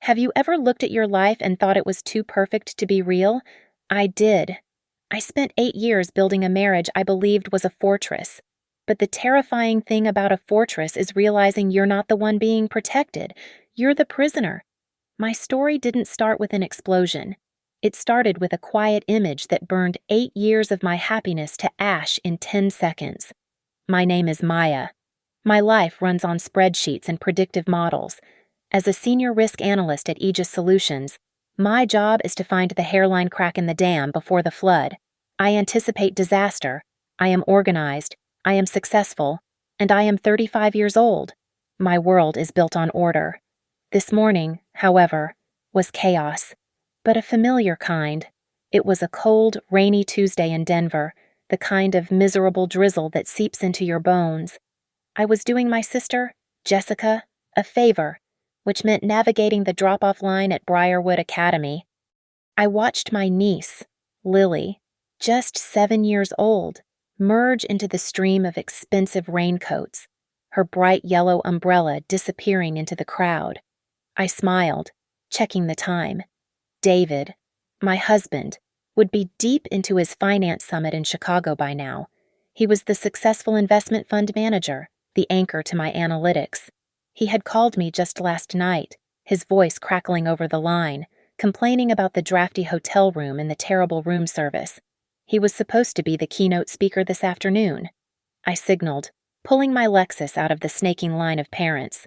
Have you ever looked at your life and thought it was too perfect to be real? I did. I spent 8 years building a marriage I believed was a fortress. But the terrifying thing about a fortress is realizing you're not the one being protected. You're the prisoner. My story didn't start with an explosion. It started with a quiet image that burned 8 years of my happiness to ash in 10 seconds. My name is Maya. My life runs on spreadsheets and predictive models. As a senior risk analyst at Aegis Solutions, my job is to find the hairline crack in the dam before the flood. I anticipate disaster. I am organized. I am successful. And I am 35 years old. My world is built on order. This morning, however, was chaos, but a familiar kind. It was a cold, rainy Tuesday in Denver, the kind of miserable drizzle that seeps into your bones. I was doing my sister, Jessica, a favor, which meant navigating the drop-off line at Briarwood Academy. I watched my niece, Lily, just 7 years old, merge into the stream of expensive raincoats, her bright yellow umbrella disappearing into the crowd. I smiled, checking the time. David, my husband, would be deep into his finance summit in Chicago by now. He was the successful investment fund manager, the anchor to my analytics. He had called me just last night, his voice crackling over the line, complaining about the drafty hotel room and the terrible room service. He was supposed to be the keynote speaker this afternoon. I signaled, pulling my Lexus out of the snaking line of parents.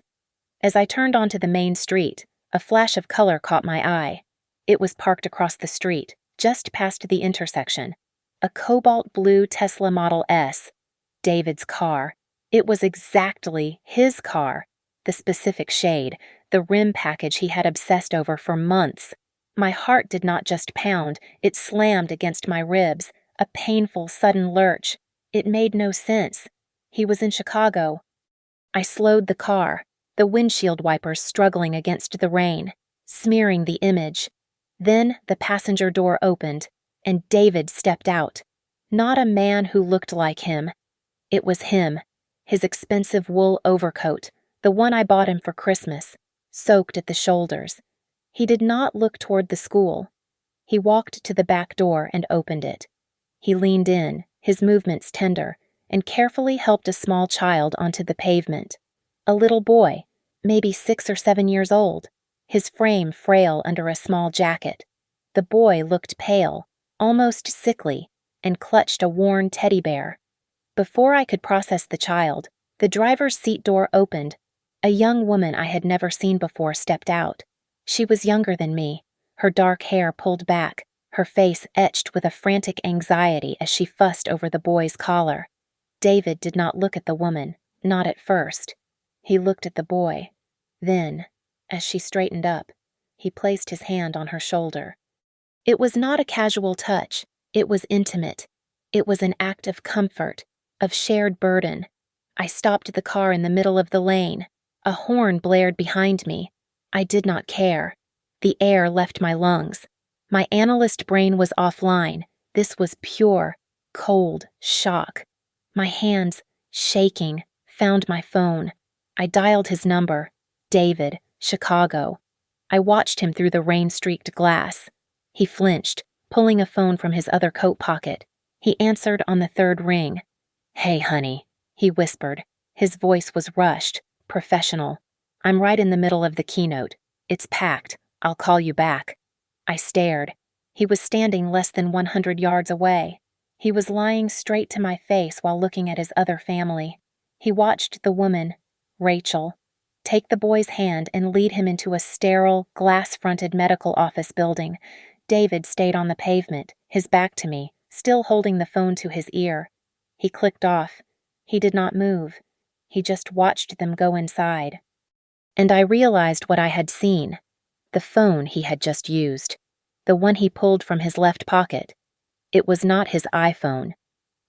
As I turned onto the main street, a flash of color caught my eye. It was parked across the street, just past the intersection. A cobalt blue Tesla Model S. David's car. It was exactly his car. The specific shade, the rim package he had obsessed over for months. My heart did not just pound, it slammed against my ribs, a painful, sudden lurch. It made no sense. He was in Chicago. I slowed the car, the windshield wipers struggling against the rain, smearing the image. Then the passenger door opened, and David stepped out. Not a man who looked like him. It was him, his expensive wool overcoat, the one I bought him for Christmas, soaked at the shoulders. He did not look toward the school. He walked to the back door and opened it. He leaned in, his movements tender, and carefully helped a small child onto the pavement. A little boy, maybe 6 or 7 years old, his frame frail under a small jacket. The boy looked pale, almost sickly, and clutched a worn teddy bear. Before I could process the child, the driver's seat door opened. A young woman I had never seen before stepped out. She was younger than me, her dark hair pulled back, her face etched with a frantic anxiety as she fussed over the boy's collar. David did not look at the woman, not at first. He looked at the boy. Then, as she straightened up, he placed his hand on her shoulder. It was not a casual touch. It was intimate. It was an act of comfort, of shared burden. I stopped the car in the middle of the lane. A horn blared behind me. I did not care. The air left my lungs. My analyst brain was offline. This was pure, cold shock. My hands, shaking, found my phone. I dialed his number. David, Chicago. I watched him through the rain-streaked glass. He flinched, pulling a phone from his other coat pocket. He answered on the third ring. "Hey, honey," he whispered. His voice was rushed, professional. "I'm right in the middle of the keynote. It's packed. I'll call you back." I stared. He was standing less than 100 yards away. He was lying straight to my face while looking at his other family. He watched the woman, Rachel, take the boy's hand and lead him into a sterile, glass-fronted medical office building. David stayed on the pavement, his back to me, still holding the phone to his ear. He clicked off. He did not move. He just watched them go inside. And I realized what I had seen. The phone he had just used. The one he pulled from his left pocket. It was not his iPhone.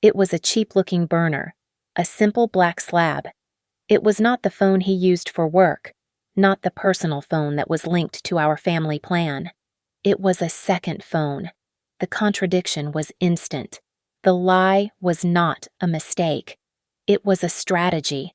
It was a cheap-looking burner, a simple black slab. It was not the phone he used for work, not the personal phone that was linked to our family plan. It was a second phone. The contradiction was instant. The lie was not a mistake. It was a strategy.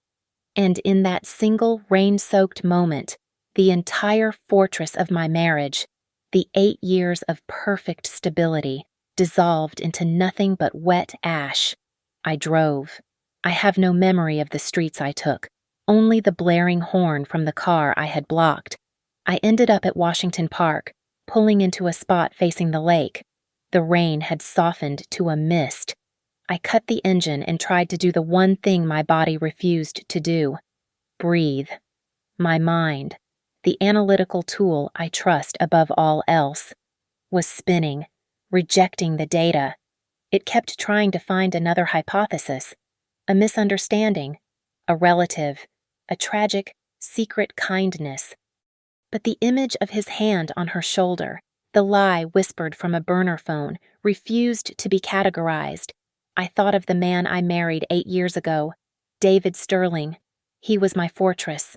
And in that single rain-soaked moment, The entire fortress of my marriage, the 8 years of perfect stability, dissolved into nothing but wet ash. I drove. I have no memory of the streets I took, only the blaring horn from the car I had blocked. I ended up at Washington Park, pulling into a spot facing the lake. The rain had softened to a mist. I cut the engine and tried to do the one thing my body refused to do: breathe. My mind, the analytical tool I trust above all else, was spinning, rejecting the data. It kept trying to find another hypothesis, a misunderstanding, a relative, a tragic, secret kindness. But the image of his hand on her shoulder, the lie whispered from a burner phone, refused to be categorized. I thought of the man I married 8 years ago, David Sterling. He was my fortress.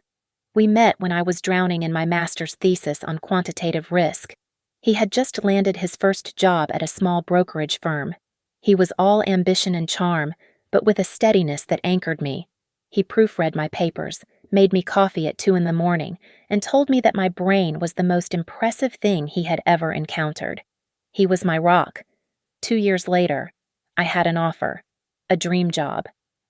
We met when I was drowning in my master's thesis on quantitative risk. He had just landed his first job at a small brokerage firm. He was all ambition and charm, but with a steadiness that anchored me. He proofread my papers, made me coffee at 2 a.m, and told me that my brain was the most impressive thing he had ever encountered. He was my rock. 2 years later, I had an offer, a dream job,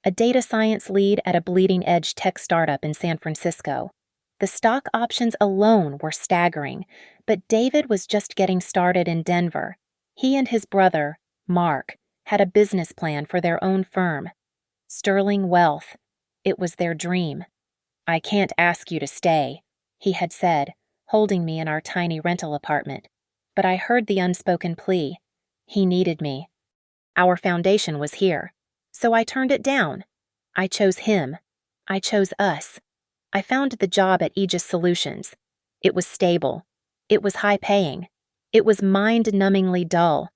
a data science lead at a bleeding-edge tech startup in San Francisco. The stock options alone were staggering, but David was just getting started in Denver. He and his brother, Mark, had a business plan for their own firm. Sterling Wealth. It was their dream. "I can't ask you to stay," he had said, holding me in our tiny rental apartment. But I heard the unspoken plea. He needed me. Our foundation was here, so I turned it down. I chose him. I chose us. I found the job at Aegis Solutions. It was stable. It was high-paying. It was mind-numbingly dull.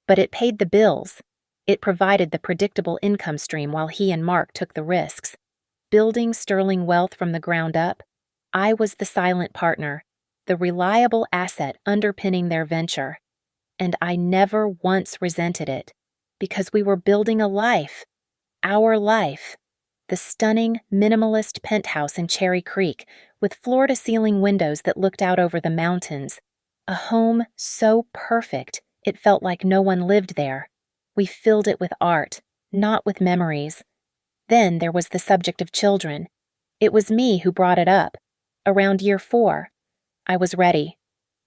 But it paid the bills. It provided the predictable income stream while he and Mark took the risks. Building Sterling Wealth from the ground up, I was the silent partner, the reliable asset underpinning their venture. And I never once resented it, because we were building a life. Our life. The stunning, minimalist penthouse in Cherry Creek, with floor-to-ceiling windows that looked out over the mountains. A home so perfect it felt like no one lived there. We filled it with art, not with memories. Then there was the subject of children. It was me who brought it up. Around year 4. I was ready.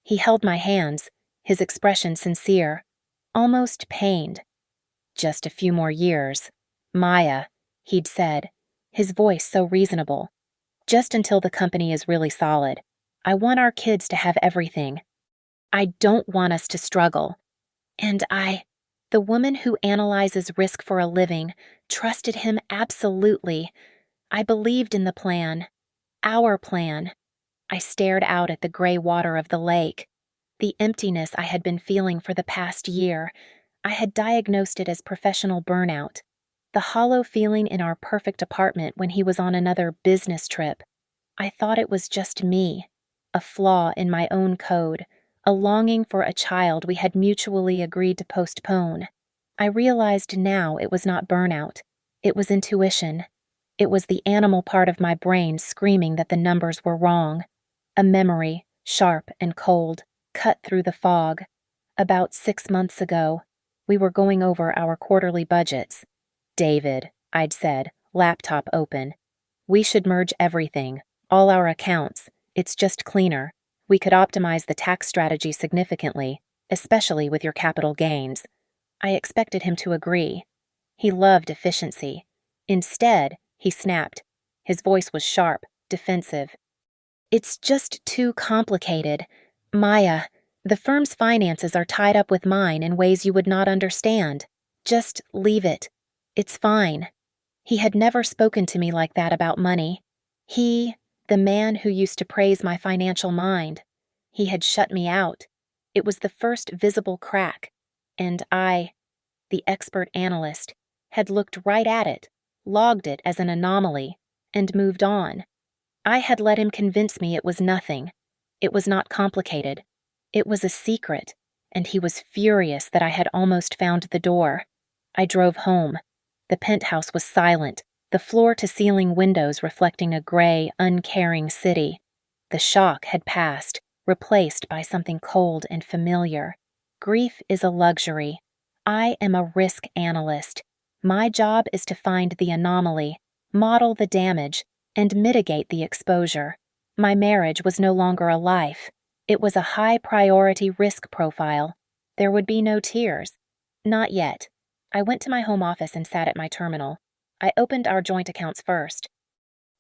He held my hands, his expression sincere, almost pained. "Just a few more years. Maya," he'd said, his voice so reasonable. "Just until the company is really solid. I want our kids to have everything. I don't want us to struggle." And the woman who analyzes risk for a living, trusted him absolutely. I believed in the plan. Our plan. I stared out at the gray water of the lake. The emptiness I had been feeling for the past year. I had diagnosed it as professional burnout. The hollow feeling in our perfect apartment when he was on another business trip. I thought it was just me, a flaw in my own code, a longing for a child we had mutually agreed to postpone. I realized now it was not burnout. It was intuition. It was the animal part of my brain screaming that the numbers were wrong. A memory, sharp and cold, cut through the fog. About 6 months ago, we were going over our quarterly budgets. "David," I'd said, laptop open, "we should merge everything, all our accounts. It's just cleaner. We could optimize the tax strategy significantly, especially with your capital gains." I expected him to agree. He loved efficiency. Instead, he snapped. His voice was sharp, defensive. "It's just too complicated. Maya, the firm's finances are tied up with mine in ways you would not understand. Just leave it. It's fine." He had never spoken to me like that about money. He, the man who used to praise my financial mind. He had shut me out. It was the first visible crack. And I, the expert analyst, had looked right at it, logged it as an anomaly, and moved on. I had let him convince me it was nothing. It was not complicated. It was a secret, and he was furious that I had almost found the door. I drove home. The penthouse was silent, the floor-to-ceiling windows reflecting a gray, uncaring city. The shock had passed, replaced by something cold and familiar. Grief is a luxury. I am a risk analyst. My job is to find the anomaly, model the damage, and mitigate the exposure. My marriage was no longer a life. It was a high-priority risk profile. There would be no tears. Not yet. I went to my home office and sat at my terminal. I opened our joint accounts first.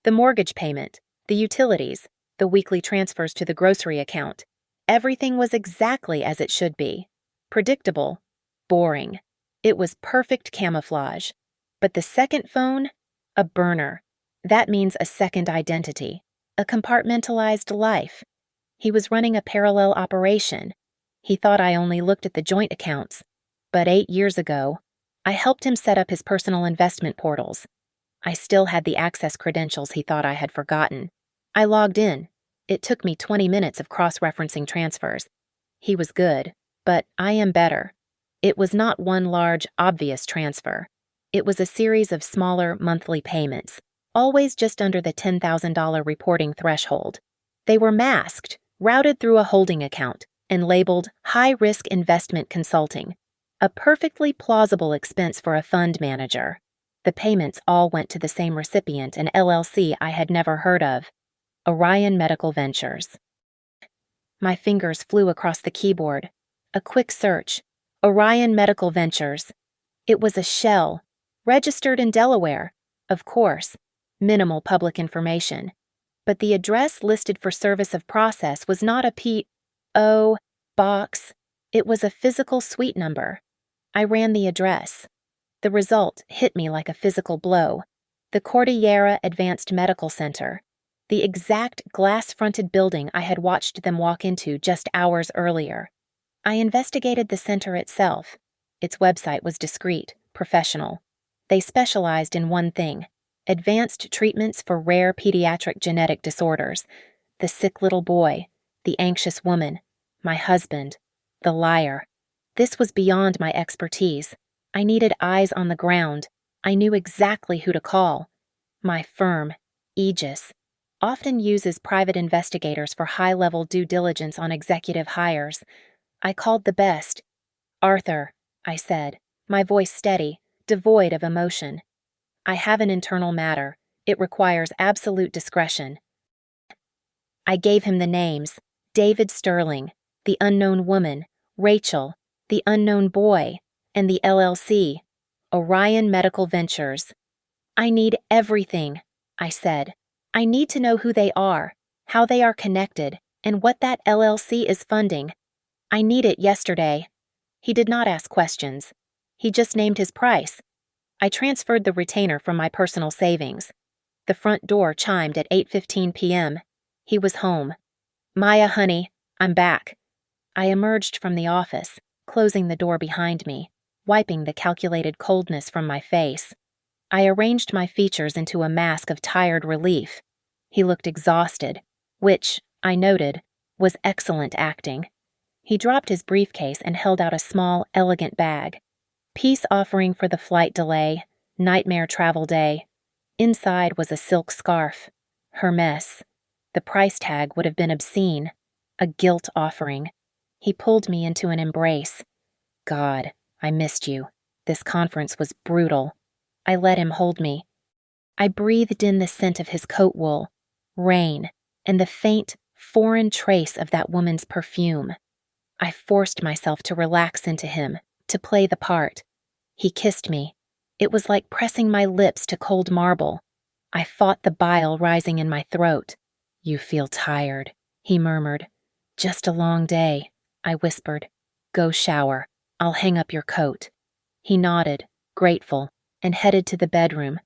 The mortgage payment, the utilities, the weekly transfers to the grocery account. Everything was exactly as it should be. Predictable. Boring. It was perfect camouflage. But the second phone? A burner. That means a second identity. A compartmentalized life. He was running a parallel operation. He thought I only looked at the joint accounts. But 8 years ago, I helped him set up his personal investment portals. I still had the access credentials he thought I had forgotten. I logged in. It took me 20 minutes of cross-referencing transfers. He was good, but I am better. It was not one large, obvious transfer. It was a series of smaller monthly payments, always just under the $10,000 reporting threshold. They were masked, routed through a holding account, and labeled high-risk investment consulting, a perfectly plausible expense for a fund manager. The payments all went to the same recipient, an LLC I had never heard of, Orion Medical Ventures. My fingers flew across the keyboard. A quick search. Orion Medical Ventures. It was a shell, registered in Delaware, of course. Minimal public information. But the address listed for service of process was not a P.O. box. It was a physical suite number. I ran the address. The result hit me like a physical blow. The Cordillera Advanced Medical Center. The exact glass-fronted building I had watched them walk into just hours earlier. I investigated the center itself. Its website was discreet, professional. They specialized in one thing: advanced treatments for rare pediatric genetic disorders. The sick little boy, the anxious woman, my husband, the liar. This was beyond my expertise. I needed eyes on the ground. I knew exactly who to call. My firm, Aegis, often uses private investigators for high-level due diligence on executive hires. I called the best. "Arthur," I said, my voice steady, devoid of emotion. "I have an internal matter. It requires absolute discretion." I gave him the names: David Sterling, the unknown woman, Rachel, the unknown boy, and the LLC, Orion Medical Ventures. "I need everything," I said. "I need to know who they are, how they are connected, and what that LLC is funding. I need it yesterday." He did not ask questions. He just named his price. I transferred the retainer from my personal savings. The front door chimed at 8:15 p.m. He was home. "Maya, honey, I'm back." I emerged from the office, closing the door behind me, wiping the calculated coldness from my face. I arranged my features into a mask of tired relief. He looked exhausted, which, I noted, was excellent acting. He dropped his briefcase and held out a small, elegant bag. Peace offering for the flight delay, nightmare travel day. Inside was a silk scarf. Hermes. The price tag would have been obscene. A guilt offering. He pulled me into an embrace. "God, I missed you. This conference was brutal." I let him hold me. I breathed in the scent of his coat wool, rain, and the faint, foreign trace of that woman's perfume. I forced myself to relax into him, to play the part. He kissed me. It was like pressing my lips to cold marble. I fought the bile rising in my throat. "You feel tired," he murmured. "Just a long day," I whispered. "Go shower. I'll hang up your coat." He nodded, grateful, and headed to the bedroom.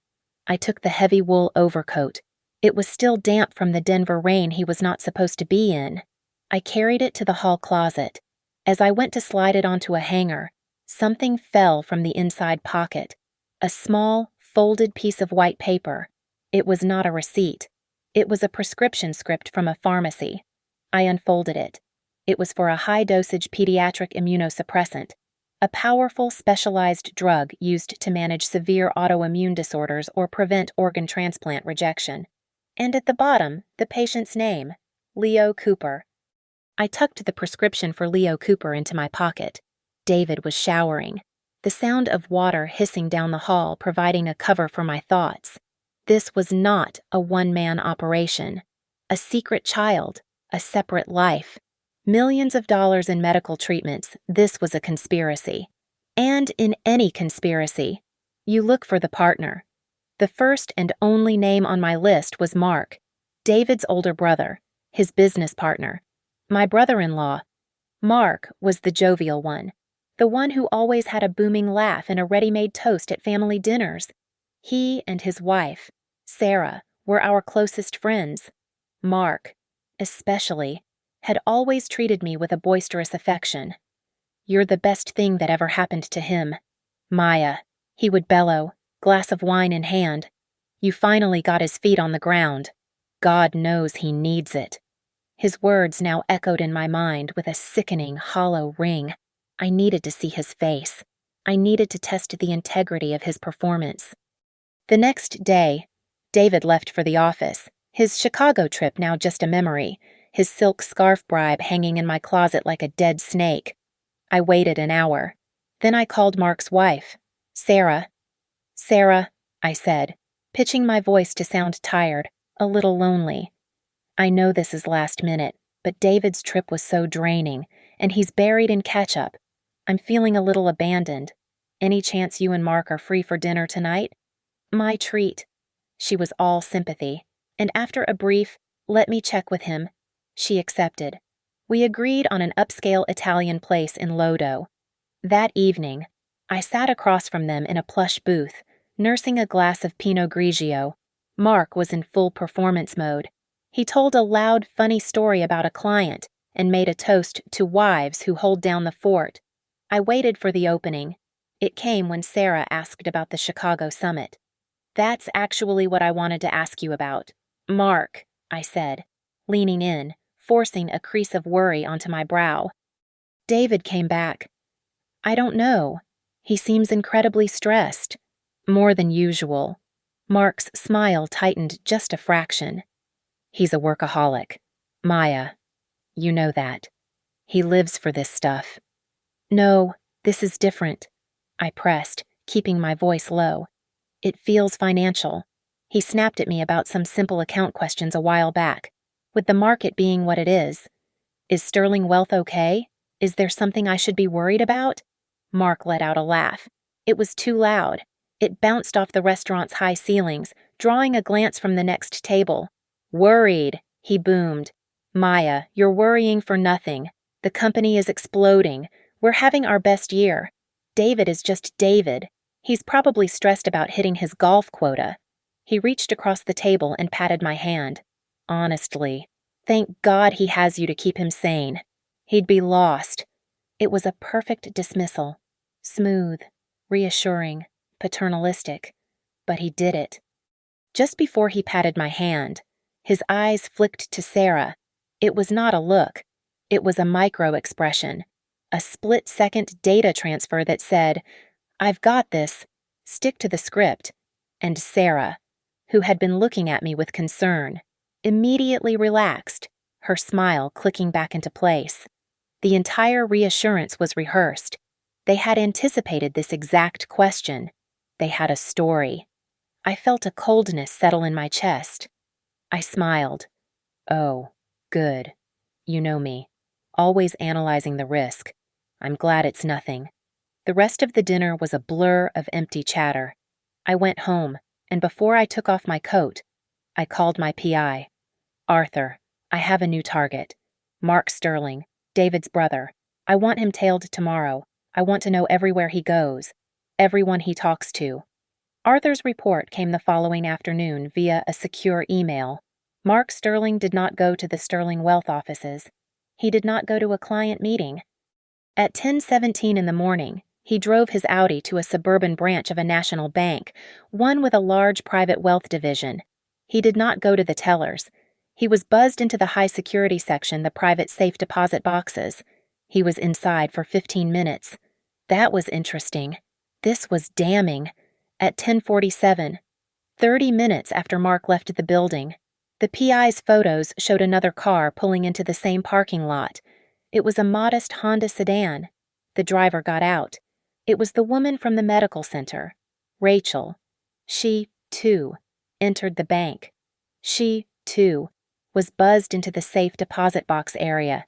I took the heavy wool overcoat. It was still damp from the Denver rain he was not supposed to be in. I carried it to the hall closet. As I went to slide it onto a hanger, something fell from the inside pocket. A small, folded piece of white paper. It was not a receipt. It was a prescription script from a pharmacy. I unfolded it. It was for a high-dosage pediatric immunosuppressant, a powerful specialized drug used to manage severe autoimmune disorders or prevent organ transplant rejection. And at the bottom, the patient's name, Leo Cooper. I tucked the prescription for Leo Cooper into my pocket. David was showering, the sound of water hissing down the hall providing a cover for my thoughts. This was not a one-man operation. A secret child, a separate life. Millions of dollars in medical treatments, this was a conspiracy. And in any conspiracy, you look for the partner. The first and only name on my list was Mark, David's older brother, his business partner. My brother-in-law. Mark was the jovial one, the one who always had a booming laugh and a ready-made toast at family dinners. He and his wife, Sarah, were our closest friends. Mark, especially, had always treated me with a boisterous affection. "You're the best thing that ever happened to him. Maya," he would bellow, glass of wine in hand. "You finally got his feet on the ground. God knows he needs it." His words now echoed in my mind with a sickening, hollow ring. I needed to see his face. I needed to test the integrity of his performance. The next day, David left for the office, his Chicago trip now just a memory, his silk scarf bribe hanging in my closet like a dead snake. I waited an hour. Then I called Mark's wife, Sarah. "Sarah," I said, pitching my voice to sound tired, a little lonely. "I know this is last minute, but David's trip was so draining, and he's buried in ketchup. I'm feeling a little abandoned. Any chance you and Mark are free for dinner tonight?" "My treat." She was all sympathy, and after a brief, "Let me check with him," she accepted. We agreed on an upscale Italian place in Lodo. That evening, I sat across from them in a plush booth, nursing a glass of Pinot Grigio. Mark was in full performance mode. He told a loud, funny story about a client and made a toast to wives who hold down the fort. I waited for the opening. It came when Sarah asked about the Chicago summit. "That's actually what I wanted to ask you about. Mark," I said, leaning in, forcing a crease of worry onto my brow. David came back. "I don't know. He seems incredibly stressed. More than usual." Mark's smile tightened just a fraction. "He's a workaholic. Maya, you know that. He lives for this stuff." "No, this is different," I pressed, keeping my voice low. "It feels financial. He snapped at me about some simple account questions a while back. With the market being what it is Sterling Wealth okay? Is there something I should be worried about?" Mark let out a laugh. It was too loud. It bounced off the restaurant's high ceilings, drawing a glance from the next table. "Worried," he boomed. "Maya, you're worrying for nothing. The company is exploding. We're having our best year. David is just David. He's probably stressed about hitting his golf quota." He reached across the table and patted my hand. "Honestly, thank God he has you to keep him sane. He'd be lost." It was a perfect dismissal. Smooth, reassuring, paternalistic. But he did it. Just before he patted my hand, his eyes flicked to Sarah. It was not a look. It was a micro-expression. A split-second data transfer that said, "I've got this. Stick to the script." And Sarah, who had been looking at me with concern, immediately relaxed, her smile clicking back into place. The entire reassurance was rehearsed. They had anticipated this exact question. They had a story. I felt a coldness settle in my chest. I smiled. "Oh, good. You know me. Always analyzing the risk. I'm glad it's nothing." The rest of the dinner was a blur of empty chatter. I went home, and before I took off my coat, I called my PI. "Arthur, I have a new target. Mark Sterling, David's brother. I want him tailed tomorrow. I want to know everywhere he goes, everyone he talks to." Arthur's report came the following afternoon via a secure email. Mark Sterling did not go to the Sterling Wealth offices. He did not go to a client meeting. At 10:17 in the morning, he drove his Audi to a suburban branch of a national bank, one with a large private wealth division. He did not go to the tellers. He was buzzed into the high-security section, the private safe deposit boxes. He was inside for 15 minutes. That was interesting. This was damning. At 10:47, 30 minutes after Mark left the building, The PI's photos showed another car pulling into the same parking lot. It was a modest Honda sedan. The driver got out. It was the woman from the medical center, Rachel. She, too, entered the bank. She, too, was buzzed into the safe deposit box area.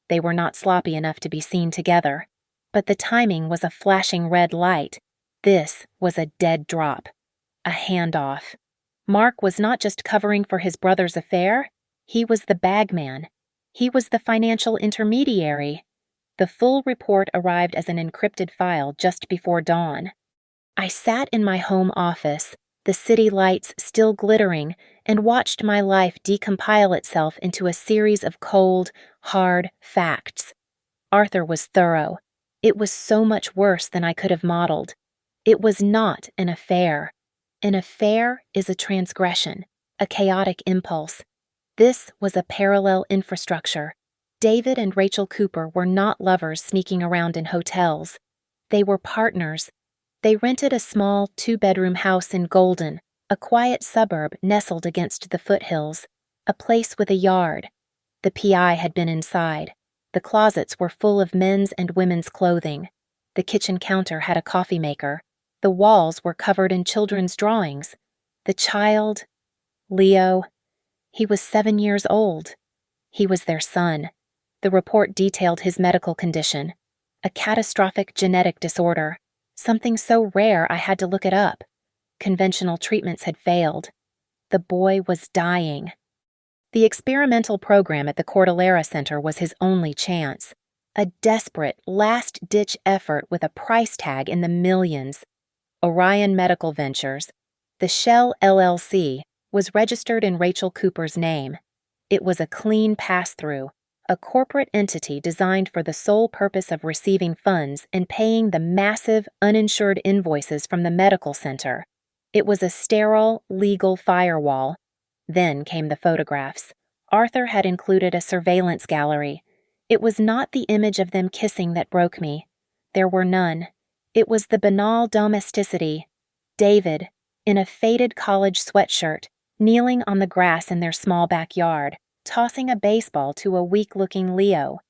They were not sloppy enough to be seen together. But the timing was a flashing red light. This was a dead drop. A handoff. Mark was not just covering for his brother's affair. He was the bagman. He was the financial intermediary. The full report arrived as an encrypted file just before dawn. I sat in my home office, the city lights still glittering, and watched my life decompile itself into a series of cold, hard facts. Arthur was thorough. It was so much worse than I could have modeled. It was not an affair. An affair is a transgression, a chaotic impulse. This was a parallel infrastructure. David and Rachel Cooper were not lovers sneaking around in hotels. They were partners. They rented a small 2-bedroom house in Golden, a quiet suburb nestled against the foothills, a place with a yard. The PI had been inside. The closets were full of men's and women's clothing. The kitchen counter had a coffee maker. The walls were covered in children's drawings. The child, Leo, he was 7 years old. He was their son. The report detailed his medical condition, a catastrophic genetic disorder, something so rare I had to look it up. Conventional treatments had failed. The boy was dying. The experimental program at the Cordillera Center was his only chance. A desperate, last-ditch effort with a price tag in the millions. Orion Medical Ventures, the Shell LLC, was registered in Rachel Cooper's name. It was a clean pass-through, a corporate entity designed for the sole purpose of receiving funds and paying the massive, uninsured invoices from the medical center. It was a sterile, legal firewall. Then came the photographs. Arthur had included a surveillance gallery. It was not the image of them kissing that broke me. There were none. It was the banal domesticity. David, in a faded college sweatshirt, kneeling on the grass in their small backyard, tossing a baseball to a weak-looking Leo.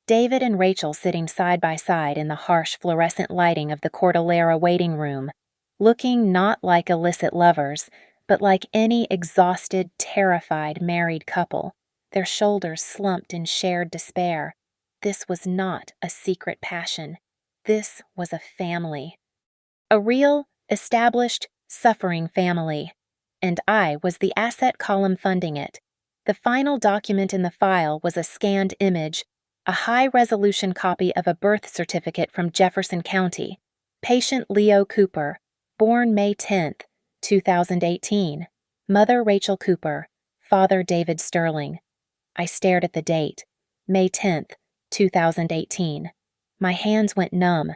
David and Rachel sitting side by side in the harsh fluorescent lighting of the Cordillera waiting room, looking not like illicit lovers, but like any exhausted, terrified married couple, their shoulders slumped in shared despair. This was not a secret passion. This was a family. A real, established, suffering family. And I was the asset column funding it. The final document in the file was a scanned image, a high-resolution copy of a birth certificate from Jefferson County. Patient Leo Cooper, born May 10th, 2018. Mother Rachel Cooper, Father David Sterling. I stared at the date, May 10th, 2018. My hands went numb.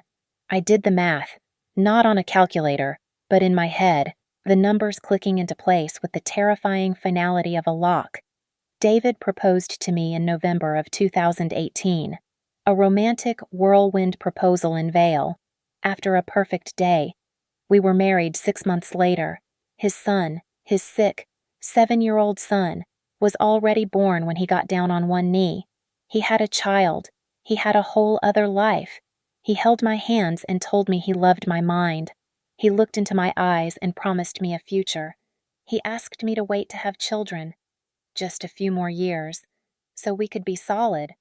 I did the math, not on a calculator, but in my head, the numbers clicking into place with the terrifying finality of a lock. David proposed to me in November of 2018, a romantic whirlwind proposal in Vail. After a perfect day, we were married 6 months later. His son, his sick, 7-year-old son, was already born when he got down on one knee. He had a child. He had a whole other life. He held my hands and told me he loved my mind. He looked into my eyes and promised me a future. He asked me to wait to have children. Just a few more years, so we could be solid.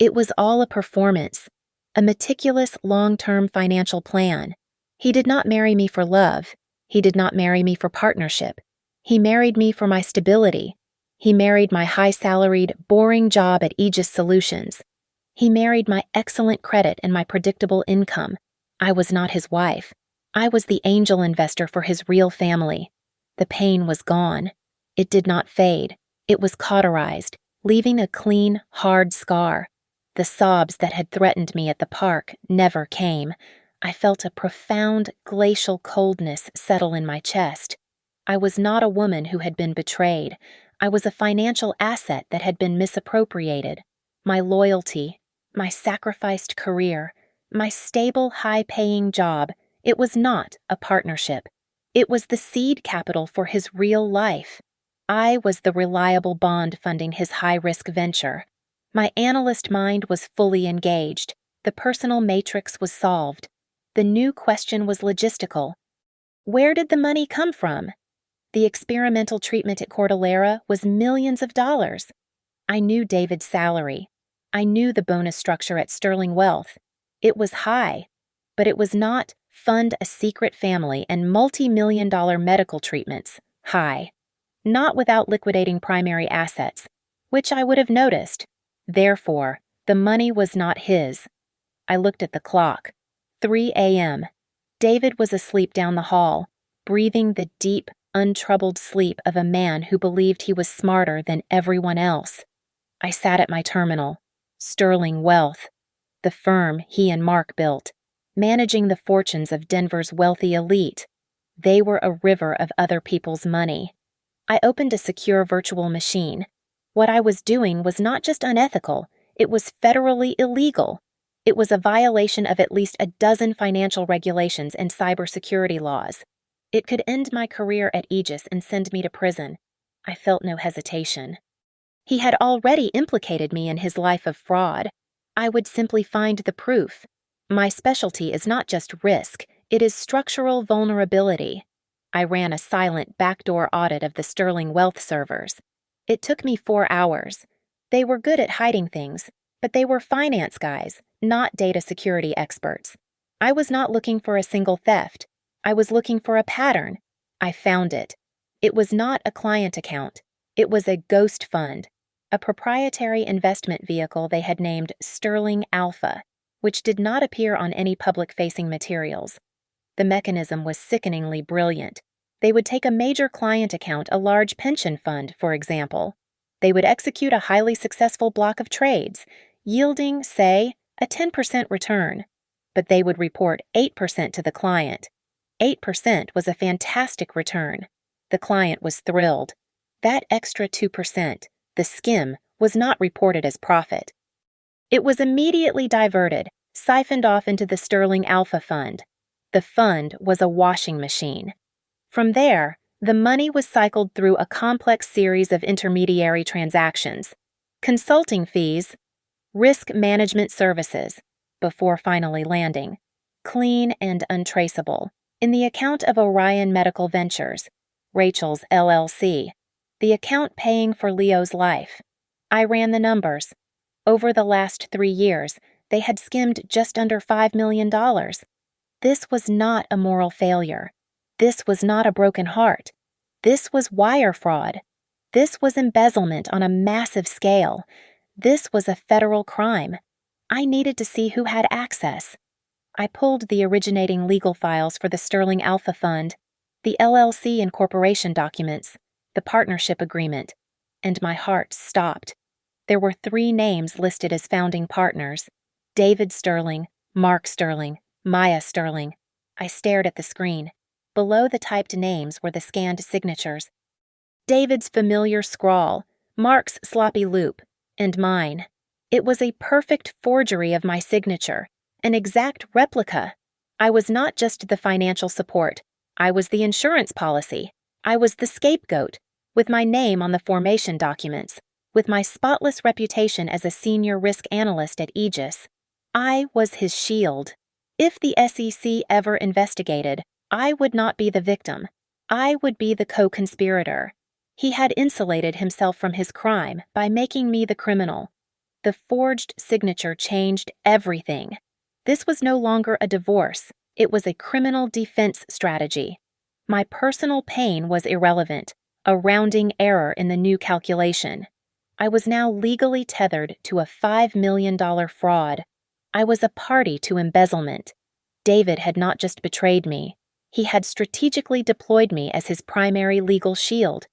It was all a performance, a meticulous long-term financial plan. He did not marry me for love. He did not marry me for partnership. He married me for my stability. He married my high-salaried, boring job at Aegis Solutions. He married my excellent credit and my predictable income. I was not his wife. I was the angel investor for his real family. The pain was gone. It did not fade. It was cauterized, leaving a clean, hard scar. The sobs that had threatened me at the park never came. I felt a profound, glacial coldness settle in my chest. I was not a woman who had been betrayed. I was a financial asset that had been misappropriated. My loyalty, my sacrificed career, my stable, high-paying job, it was not a partnership. It was the seed capital for his real life. I was the reliable bond funding his high-risk venture. My analyst mind was fully engaged. The personal matrix was solved. The new question was logistical. Where did the money come from? The experimental treatment at Cordillera was millions of dollars. I knew David's salary. I knew the bonus structure at Sterling Wealth. It was high, but it was not fund a secret family and multi-million-dollar medical treatments high. Not without liquidating primary assets, which I would have noticed. Therefore, the money was not his. I looked at the clock. 3 a.m. David was asleep down the hall, breathing the deep, untroubled sleep of a man who believed he was smarter than everyone else. I sat at my terminal. Sterling Wealth, the firm he and Mark built, managing the fortunes of Denver's wealthy elite. They were a river of other people's money. I opened a secure virtual machine. What I was doing was not just unethical, it was federally illegal. It was a violation of at least a dozen financial regulations and cybersecurity laws. It could end my career at Aegis and send me to prison. I felt no hesitation. He had already implicated me in his life of fraud. I would simply find the proof. My specialty is not just risk, it is structural vulnerability. I ran a silent backdoor audit of the Sterling Wealth servers. It took me 4 hours. They were good at hiding things, but they were finance guys, not data security experts. I was not looking for a single theft. I was looking for a pattern. I found it. It was not a client account. It was a ghost fund, a proprietary investment vehicle they had named Sterling Alpha, which did not appear on any public-facing materials. The mechanism was sickeningly brilliant. They would take a major client account, a large pension fund, for example. They would execute a highly successful block of trades, yielding, say, a 10% return. But they would report 8% to the client. 8% was a fantastic return. The client was thrilled. That extra 2%, the skim, was not reported as profit. It was immediately diverted, siphoned off into the Sterling Alpha Fund. The fund was a washing machine. From there, the money was cycled through a complex series of intermediary transactions, consulting fees, risk management services, before finally landing, clean and untraceable, in the account of Orion Medical Ventures, Rachel's LLC, the account paying for Leo's life. I ran the numbers. Over the last 3 years, they had skimmed just under $5 million. This was not a moral failure. This was not a broken heart. This was wire fraud. This was embezzlement on a massive scale. This was a federal crime. I needed to see who had access. I pulled the originating legal files for the Sterling Alpha Fund, the LLC incorporation documents, the partnership agreement, and my heart stopped. There were 3 names listed as founding partners: David Sterling, Mark Sterling, Maya Sterling. I stared at the screen. Below the typed names were the scanned signatures. David's familiar scrawl, Mark's sloppy loop, and mine. It was a perfect forgery of my signature, an exact replica. I was not just the financial support. I was the insurance policy. I was the scapegoat, with my name on the formation documents, with my spotless reputation as a senior risk analyst at Aegis. I was his shield. If the SEC ever investigated, I would not be the victim. I would be the co-conspirator. He had insulated himself from his crime by making me the criminal. The forged signature changed everything. This was no longer a divorce. It was a criminal defense strategy. My personal pain was irrelevant, a rounding error in the new calculation. I was now legally tethered to a $5 million fraud. I was a party to embezzlement. David had not just betrayed me. He had strategically deployed me as his primary legal shield.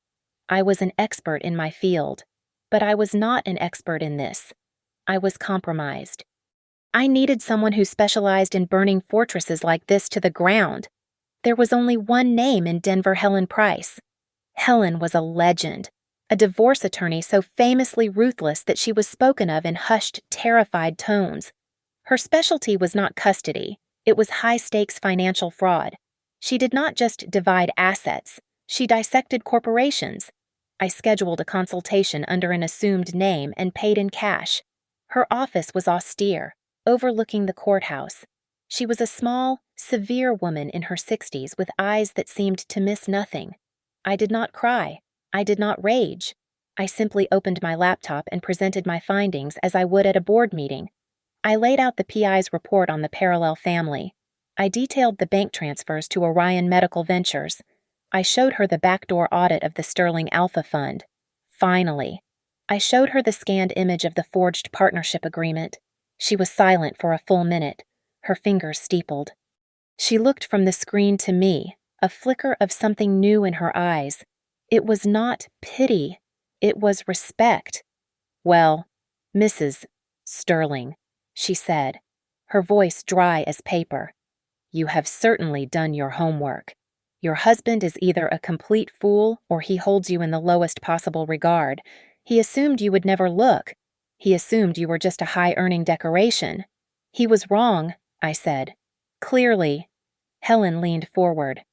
I was an expert in my field, but I was not an expert in this. I was compromised. I needed someone who specialized in burning fortresses like this to the ground. There was only one name in Denver: Helen Price. Helen was a legend, a divorce attorney so famously ruthless that she was spoken of in hushed, terrified tones. Her specialty was not custody. It was high-stakes financial fraud. She did not just divide assets. She dissected corporations. I scheduled a consultation under an assumed name and paid in cash. Her office was austere, overlooking the courthouse. She was a small, severe woman in her 60s with eyes that seemed to miss nothing. I did not cry. I did not rage. I simply opened my laptop and presented my findings as I would at a board meeting. I laid out the PI's report on the parallel family. I detailed the bank transfers to Orion Medical Ventures. I showed her the backdoor audit of the Sterling Alpha Fund. Finally, I showed her the scanned image of the forged partnership agreement. She was silent for a full minute, her fingers steepled. She looked from the screen to me, a flicker of something new in her eyes. It was not pity, it was respect. "Well, Mrs. Sterling," she said, her voice dry as paper, "you have certainly done your homework. Your husband is either a complete fool or he holds you in the lowest possible regard. He assumed you would never look. He assumed you were just a high-earning decoration." "He was wrong," I said. "Clearly." Helen leaned forward.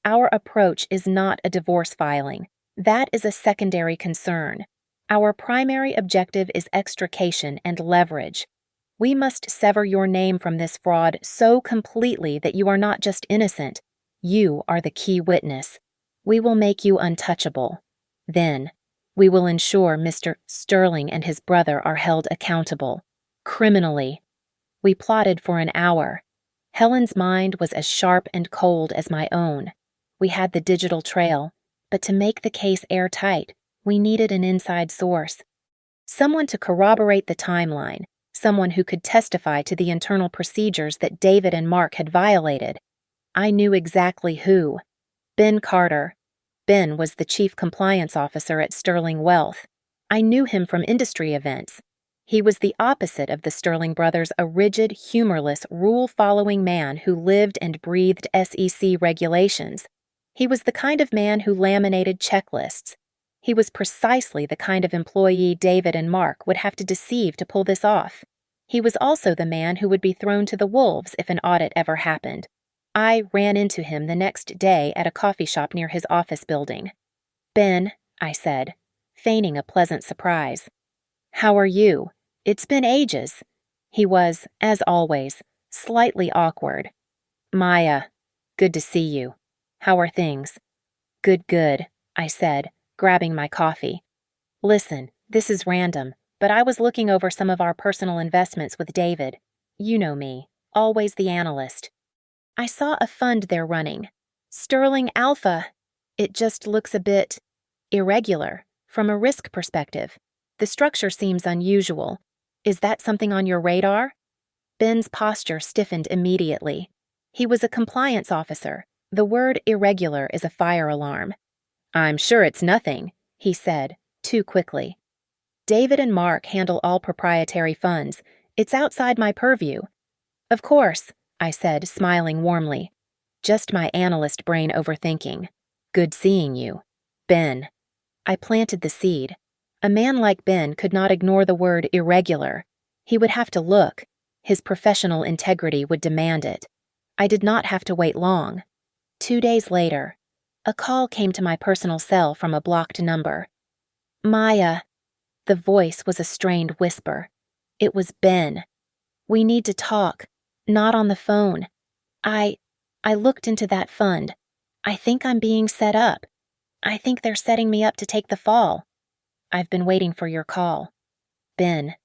"Our approach is not a divorce filing. That is a secondary concern. Our primary objective is extrication and leverage. We must sever your name from this fraud so completely that you are not just innocent. You are the key witness. We will make you untouchable. Then, we will ensure Mr. Sterling and his brother are held accountable. Criminally." We plotted for an hour. Helen's mind was as sharp and cold as my own. We had the digital trail, but to make the case airtight, we needed an inside source. Someone to corroborate the timeline, someone who could testify to the internal procedures that David and Mark had violated. I knew exactly who. Ben Carter. Ben was the chief compliance officer at Sterling Wealth. I knew him from industry events. He was the opposite of the Sterling brothers, a rigid, humorless, rule-following man who lived and breathed SEC regulations. He was the kind of man who laminated checklists. He was precisely the kind of employee David and Mark would have to deceive to pull this off. He was also the man who would be thrown to the wolves if an audit ever happened. I ran into him the next day at a coffee shop near his office building. "Ben," I said, feigning a pleasant surprise. "How are you? It's been ages." He was, as always, slightly awkward. "Maya, good to see you. How are things?" Good, I said, grabbing my coffee. "Listen, this is random, but I was looking over some of our personal investments with David. You know me, always the analyst. I saw a fund they're running. Sterling Alpha. It just looks a bit irregular from a risk perspective. The structure seems unusual. Is that something on your radar?" Ben's posture stiffened immediately. He was a compliance officer. The word irregular is a fire alarm. "I'm sure it's nothing," he said, too quickly. "David and Mark handle all proprietary funds. It's outside my purview." "Of course," I said, smiling warmly. Just my analyst brain overthinking. "Good seeing you. Ben." I planted the seed. A man like Ben could not ignore the word irregular. He would have to look. His professional integrity would demand it. I did not have to wait long. 2 days later, a call came to my personal cell from a blocked number. "Maya." The voice was a strained whisper. It was Ben. "We need to talk. Not on the phone. I looked into that fund. I think I'm being set up. I think they're setting me up to take the fall. I've been waiting for your call." "Ben,"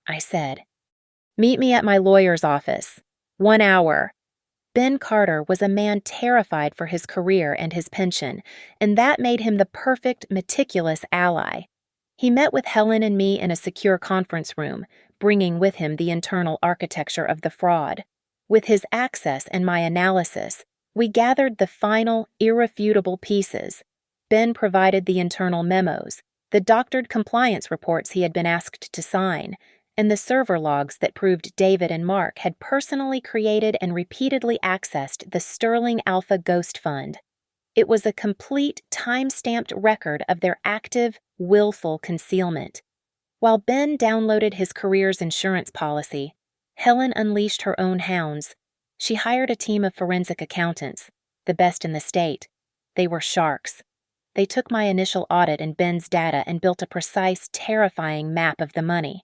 I said. "Meet me at my lawyer's office. 1 hour." Ben Carter was a man terrified for his career and his pension, and that made him the perfect, meticulous ally. He met with Helen and me in a secure conference room, bringing with him the internal architecture of the fraud. With his access and my analysis, we gathered the final, irrefutable pieces. Ben provided the internal memos, the doctored compliance reports he had been asked to sign, and the server logs that proved David and Mark had personally created and repeatedly accessed the Sterling Alpha Ghost Fund. It was a complete, time-stamped record of their active, willful concealment. While Ben downloaded his career's insurance policy, Helen unleashed her own hounds. She hired a team of forensic accountants, the best in the state. They were sharks. They took my initial audit and Ben's data and built a precise, terrifying map of the money.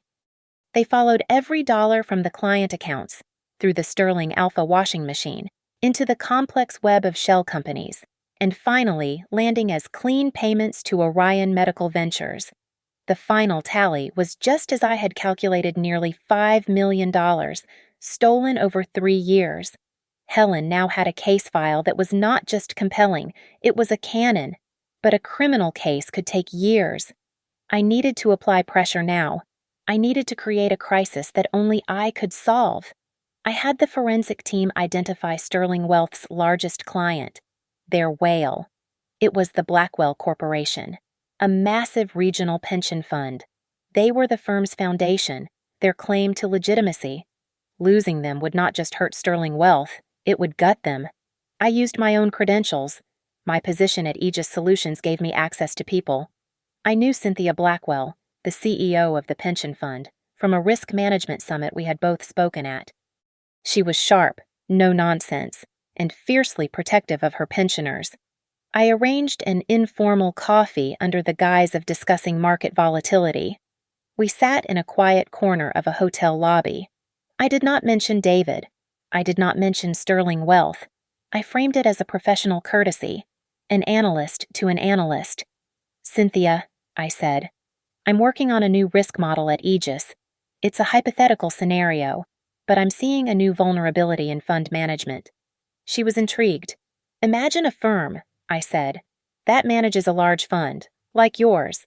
They followed every dollar from the client accounts, through the Sterling Alpha washing machine, into the complex web of shell companies, and finally landing as clean payments to Orion Medical Ventures. The final tally was just as I had calculated, nearly $5 million, stolen over 3 years. Helen now had a case file that was not just compelling, it was a canon. But a criminal case could take years. I needed to apply pressure now. I needed to create a crisis that only I could solve. I had the forensic team identify Sterling Wealth's largest client, their whale. It was the Blackwell Corporation, a massive regional pension fund. They were the firm's foundation, their claim to legitimacy. Losing them would not just hurt Sterling Wealth, it would gut them. I used my own credentials. My position at Aegis Solutions gave me access to people. I knew Cynthia Blackwell, the CEO of the pension fund, from a risk management summit we had both spoken at. She was sharp, no nonsense, and fiercely protective of her pensioners. I arranged an informal coffee under the guise of discussing market volatility. We sat in a quiet corner of a hotel lobby. I did not mention David. I did not mention Sterling Wealth. I framed it as a professional courtesy. An analyst to an analyst. "Cynthia," I said, "I'm working on a new risk model at Aegis. It's a hypothetical scenario, but I'm seeing a new vulnerability in fund management." She was intrigued. "Imagine a firm," I said, "that manages a large fund, like yours.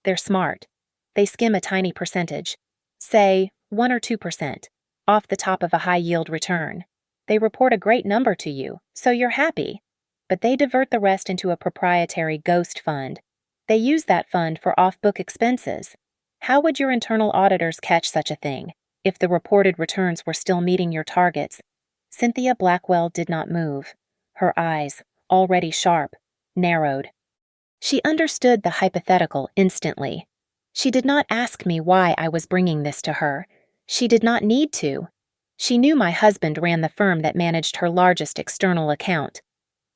They're smart. They skim a tiny percentage, say 1 or 2%, off the top of a high-yield return. They report a great number to you, so you're happy. But they divert the rest into a proprietary ghost fund. They use that fund for off-book expenses. How would your internal auditors catch such a thing, if the reported returns were still meeting your targets?" Cynthia Blackwell did not move. Her eyes, already sharp, narrowed. She understood the hypothetical instantly. She did not ask me why I was bringing this to her. She did not need to. She knew my husband ran the firm that managed her largest external account.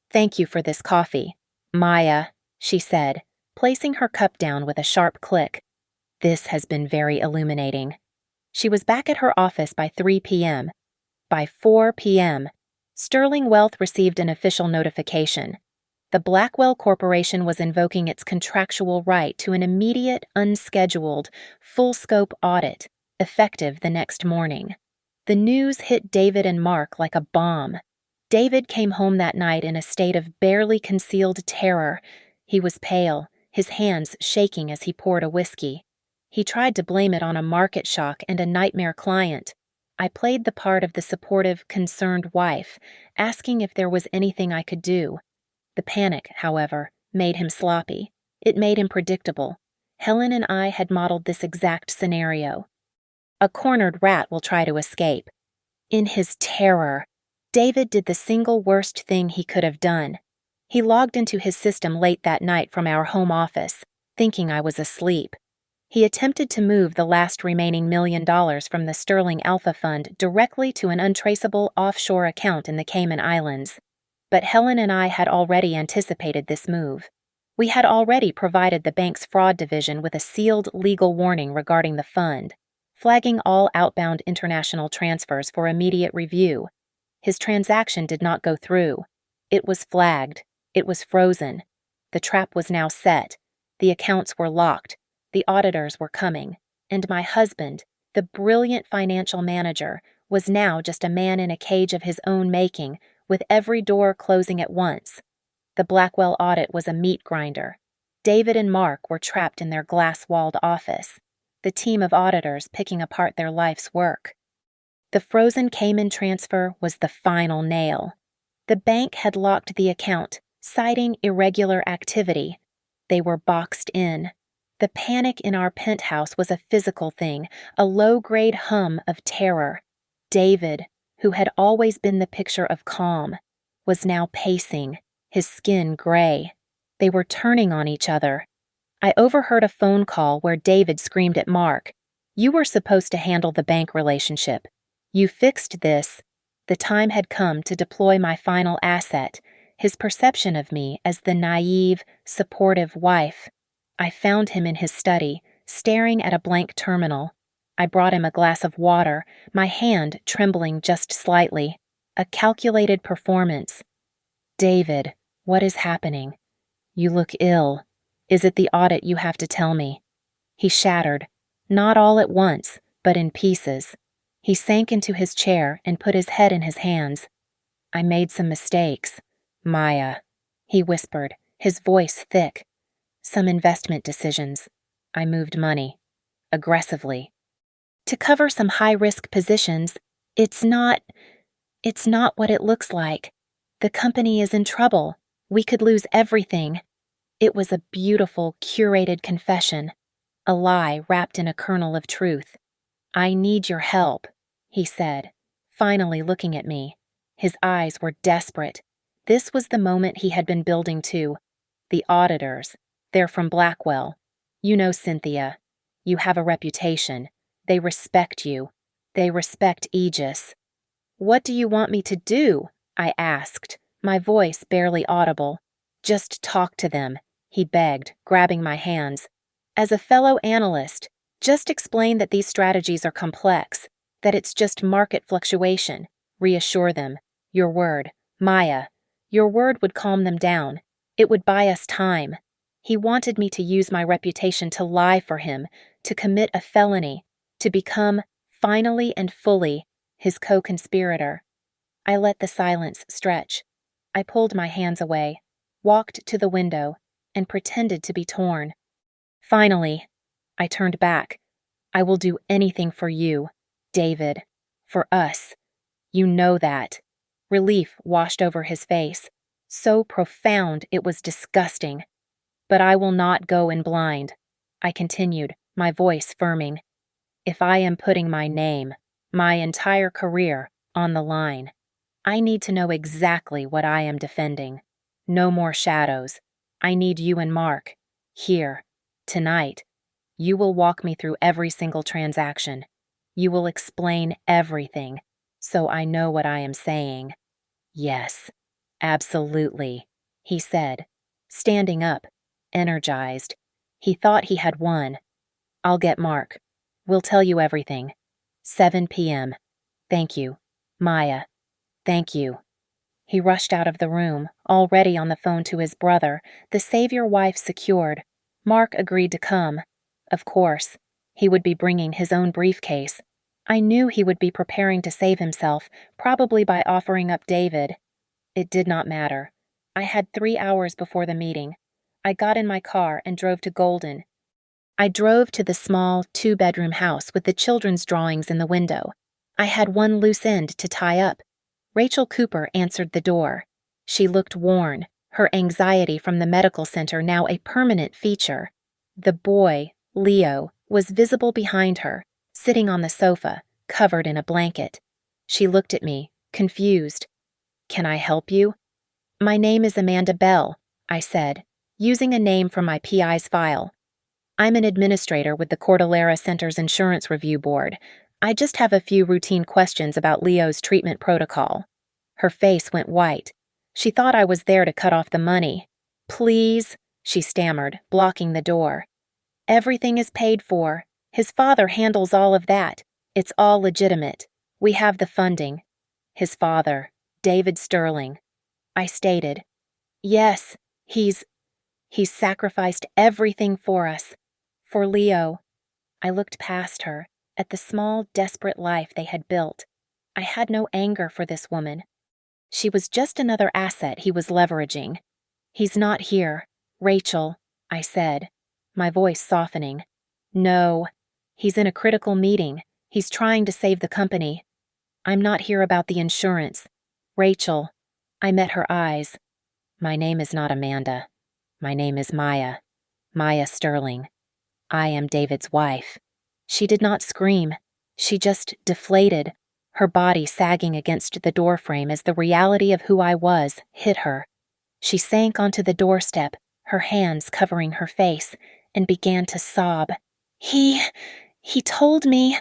"Thank you for this coffee, Maya," she said, placing her cup down with a sharp click. "This has been very illuminating." She was back at her office by 3 p.m. By 4 p.m., Sterling Wealth received an official notification. The Blackwell Corporation was invoking its contractual right to an immediate, unscheduled, full-scope audit, effective the next morning. The news hit David and Mark like a bomb. David came home that night in a state of barely concealed terror. He was pale, his hands shaking as he poured a whiskey. He tried to blame it on a market shock and a nightmare client. I played the part of the supportive, concerned wife, asking if there was anything I could do. The panic, however, made him sloppy. It made him predictable. Helen and I had modeled this exact scenario. A cornered rat will try to escape. In his terror, David did the single worst thing he could have done. He logged into his system late that night from our home office, thinking I was asleep. He attempted to move the last remaining $1 million from the Sterling Alpha Fund directly to an untraceable offshore account in the Cayman Islands. But Helen and I had already anticipated this move. We had already provided the bank's fraud division with a sealed legal warning regarding the fund, flagging all outbound international transfers for immediate review. His transaction did not go through. It was flagged. It was frozen. The trap was now set. The accounts were locked. The auditors were coming. And my husband, the brilliant financial manager, was now just a man in a cage of his own making, with every door closing at once. The Blackwell audit was a meat grinder. David and Mark were trapped in their glass-walled office, the team of auditors picking apart their life's work. The frozen Cayman transfer was the final nail. The bank had locked the account, citing irregular activity. They were boxed in. The panic in our penthouse was a physical thing, a low-grade hum of terror. David, who had always been the picture of calm, was now pacing, his skin gray. They were turning on each other. I overheard a phone call where David screamed at Mark, "You were supposed to handle the bank relationship. You fixed this." The time had come to deploy my final asset, his perception of me as the naive, supportive wife. I found him in his study, staring at a blank terminal. I brought him a glass of water, my hand trembling just slightly. A calculated performance. "David, what is happening? You look ill. Is it the audit you have to tell me?" He shattered, not all at once, but in pieces. He sank into his chair and put his head in his hands. "I made some mistakes, Maya," he whispered, his voice thick. "Some investment decisions. I moved money. Aggressively. To cover some high-risk positions. It's not what it looks like. The company is in trouble. We could lose everything." It was a beautiful, curated confession, a lie wrapped in a kernel of truth. "I need your help," he said, finally looking at me. His eyes were desperate. This was the moment he had been building to. "The auditors. They're from Blackwell. You know Cynthia. You have a reputation. They respect you. They respect Aegis." "What do you want me to do?" I asked, my voice barely audible. "Just talk to them," he begged, grabbing my hands. "As a fellow analyst, just explain that these strategies are complex, that it's just market fluctuation. Reassure them. Your word, Maya, your word would calm them down. It would buy us time." He wanted me to use my reputation to lie for him, to commit a felony, to become, finally and fully, his co-conspirator. I let the silence stretch. I pulled my hands away, walked to the window, and pretended to be torn. "Finally," I turned back. "I will do anything for you, David. For us. You know that." Relief washed over his face, so profound it was disgusting. "But I will not go in blind," I continued, my voice firming. "If I am putting my name, my entire career, on the line, I need to know exactly what I am defending. No more shadows. I need you and Mark. Here. Tonight. You will walk me through every single transaction. You will explain everything, so I know what I am saying." "Yes, absolutely," he said, standing up, energized. He thought he had won. "I'll get Mark. We'll tell you everything. 7 p.m. Thank you, Maya. Thank you." He rushed out of the room, already on the phone to his brother, the savior wife secured. Mark agreed to come. Of course, he would be bringing his own briefcase. I knew he would be preparing to save himself, probably by offering up David. It did not matter. I had 3 hours before the meeting. I got in my car and drove to Golden. I drove to the small, 2-bedroom house with the children's drawings in the window. I had one loose end to tie up. Rachel Cooper answered the door. She looked worn, her anxiety from the medical center now a permanent feature. The boy, Leo, was visible behind her, sitting on the sofa, covered in a blanket. She looked at me, confused. "Can I help you?" "My name is Amanda Bell," I said, using a name from my PI's file. "I'm an administrator with the Cordillera Center's Insurance Review Board. I just have a few routine questions about Leo's treatment protocol." Her face went white. She thought I was there to cut off the money. "Please," she stammered, blocking the door. "Everything is paid for. His father handles all of that. It's all legitimate. We have the funding." "His father, David Sterling," I stated. "Yes, he's sacrificed everything for us. For Leo." I looked past her, at the small, desperate life they had built. I had no anger for this woman. She was just another asset he was leveraging. "He's not here, Rachel," I said, my voice softening. "No, he's in a critical meeting. He's trying to save the company. I'm not here about the insurance. Rachel." I met her eyes. "My name is not Amanda. My name is Maya. Maya Sterling. I am David's wife." She did not scream. She just deflated, her body sagging against the doorframe as the reality of who I was hit her. She sank onto the doorstep, her hands covering her face, and began to sob. He told me,"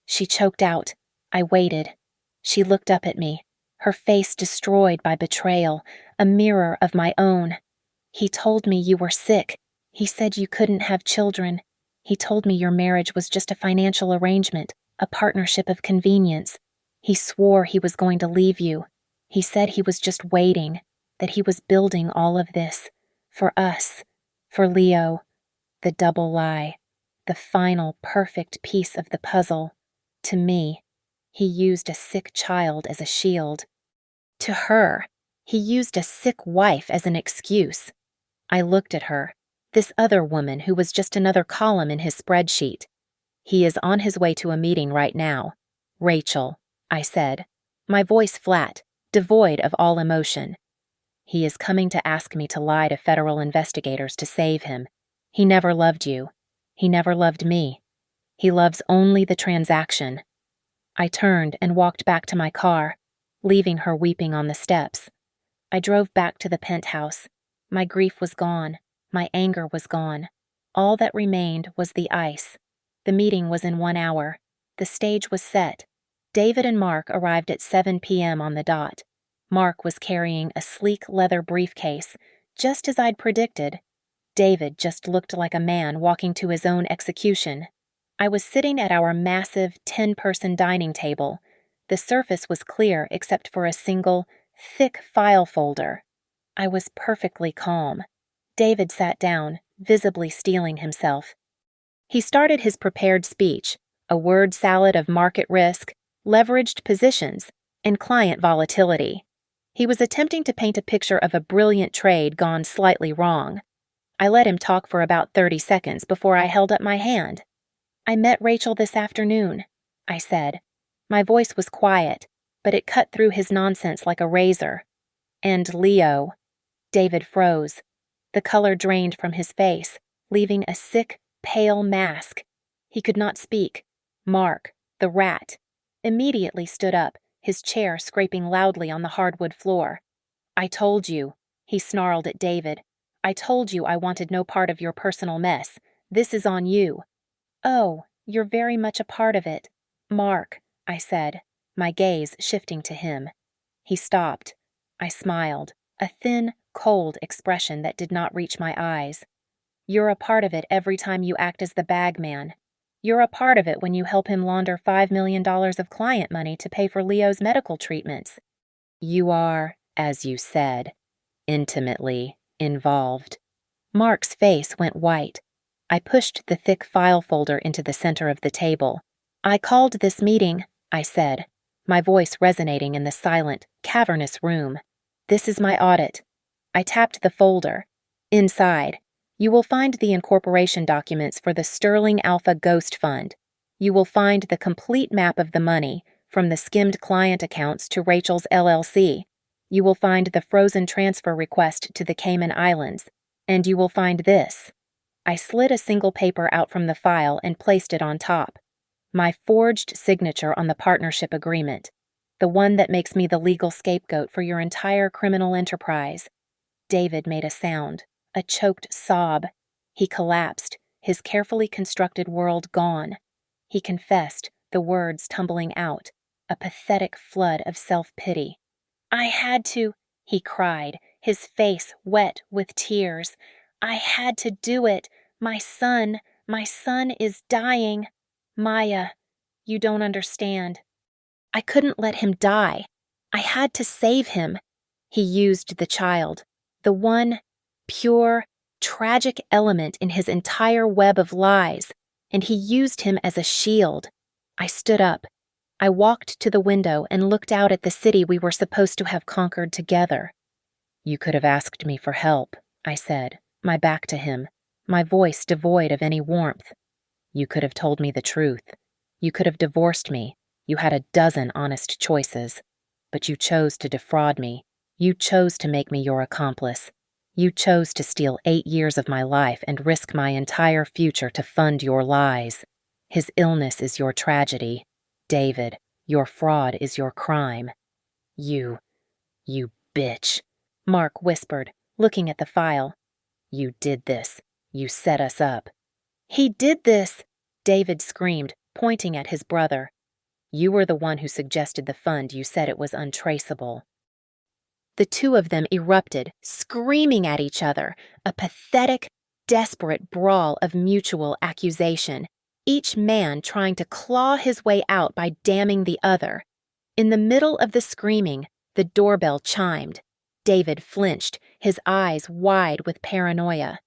she choked out. I waited. She looked up at me, her face destroyed by betrayal, a mirror of my own. He told me you were sick. He said you couldn't have children. He told me your marriage was just a financial arrangement, a partnership of convenience. He swore he was going to leave you. He said he was just waiting, that he was building all of this. For us. For Leo. The double lie. The final perfect piece of the puzzle. To me. He used a sick child as a shield. To her, he used a sick wife as an excuse. I looked at her, this other woman who was just another column in his spreadsheet. He is on his way to a meeting right now. Rachel, I said, my voice flat, devoid of all emotion. He is coming to ask me to lie to federal investigators to save him. He never loved you. He never loved me. He loves only the transaction. I turned and walked back to my car, leaving her weeping on the steps. I drove back to the penthouse. My grief was gone. My anger was gone. All that remained was the ice. The meeting was in 1 hour. The stage was set. David and Mark arrived at 7 p.m. on the dot. Mark was carrying a sleek leather briefcase, just as I'd predicted. David just looked like a man walking to his own execution. I was sitting at our massive 10-person dining table. The surface was clear except for a single, thick file folder. I was perfectly calm. David sat down, visibly steeling himself. He started his prepared speech, a word salad of market risk, leveraged positions, and client volatility. He was attempting to paint a picture of a brilliant trade gone slightly wrong. I let him talk for about 30 seconds before I held up my hand. I met Rachel this afternoon, I said. My voice was quiet, but it cut through his nonsense like a razor. And Leo. David froze. The color drained from his face, leaving a sick, pale mask. He could not speak. Mark, the rat, immediately stood up, his chair scraping loudly on the hardwood floor. I told you, he snarled at David. I told you I wanted no part of your personal mess. This is on you. Oh, you're very much a part of it. Mark, I said, my gaze shifting to him. He stopped. I smiled, a thin, cold expression that did not reach my eyes. You're a part of it every time you act as the bag man. You're a part of it when you help him launder $5 million of client money to pay for Leo's medical treatments. You are, as you said, intimately involved. Mark's face went white. I pushed the thick file folder into the center of the table. I called this meeting, I said, my voice resonating in the silent, cavernous room. This is my audit. I tapped the folder. Inside, you will find the incorporation documents for the Sterling Alpha Ghost Fund. You will find the complete map of the money, from the skimmed client accounts to Rachel's LLC. You will find the frozen transfer request to the Cayman Islands. And you will find this. I slid a single paper out from the file and placed it on top. My forged signature on the partnership agreement. The one that makes me the legal scapegoat for your entire criminal enterprise. David made a sound, a choked sob. He collapsed, his carefully constructed world gone. He confessed, the words tumbling out, a pathetic flood of self-pity. I had to, he cried, his face wet with tears. I had to do it. My son is dying. Maya, you don't understand. I couldn't let him die. I had to save him. He used the child, the one pure, tragic element in his entire web of lies, and he used him as a shield. I stood up. I walked to the window and looked out at the city we were supposed to have conquered together. You could have asked me for help, I said, my back to him, my voice devoid of any warmth. You could have told me the truth. You could have divorced me. You had a dozen honest choices. But you chose to defraud me. You chose to make me your accomplice. You chose to steal 8 years of my life and risk my entire future to fund your lies. His illness is your tragedy. David, your fraud is your crime. You bitch, Mark whispered, looking at the file. You did this. You set us up. He did this, David screamed, pointing at his brother. You were the one who suggested the fund. You said it was untraceable." The two of them erupted, screaming at each other, a pathetic, desperate brawl of mutual accusation, each man trying to claw his way out by damning the other. In the middle of the screaming, the doorbell chimed. David flinched, his eyes wide with paranoia.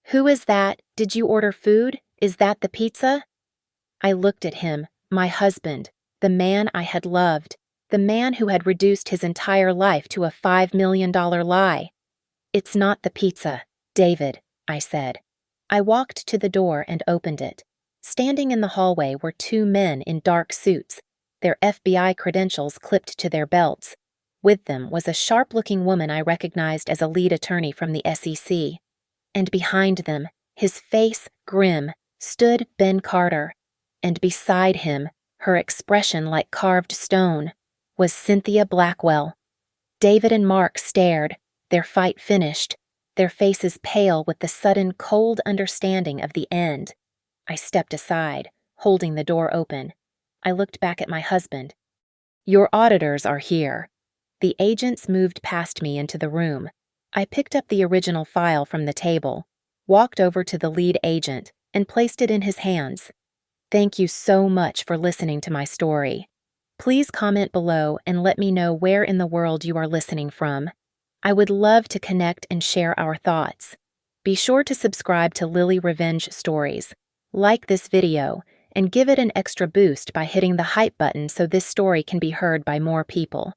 "Who is that? Did you order food? Is that the pizza?" I looked at him, my husband, the man I had loved, the man who had reduced his entire life to a $5 million lie. "It's not the pizza, David," I said. I walked to the door and opened it. Standing in the hallway were two men in dark suits, their FBI credentials clipped to their belts. With them was a sharp-looking woman I recognized as a lead attorney from the SEC. And behind them, his face grim, stood Ben Carter. And beside him, her expression like carved stone, was Cynthia Blackwell. David and Mark stared, their fight finished, their faces pale with the sudden cold understanding of the end. I stepped aside, holding the door open. I looked back at my husband. "Your auditors are here." The agents moved past me into the room. I picked up the original file from the table, walked over to the lead agent, and placed it in his hands. "Thank you so much for listening to my story. Please comment below and let me know where in the world you are listening from. I would love to connect and share our thoughts. Be sure to subscribe to Lily Revenge Stories, like this video, and give it an extra boost by hitting the hype button so this story can be heard by more people.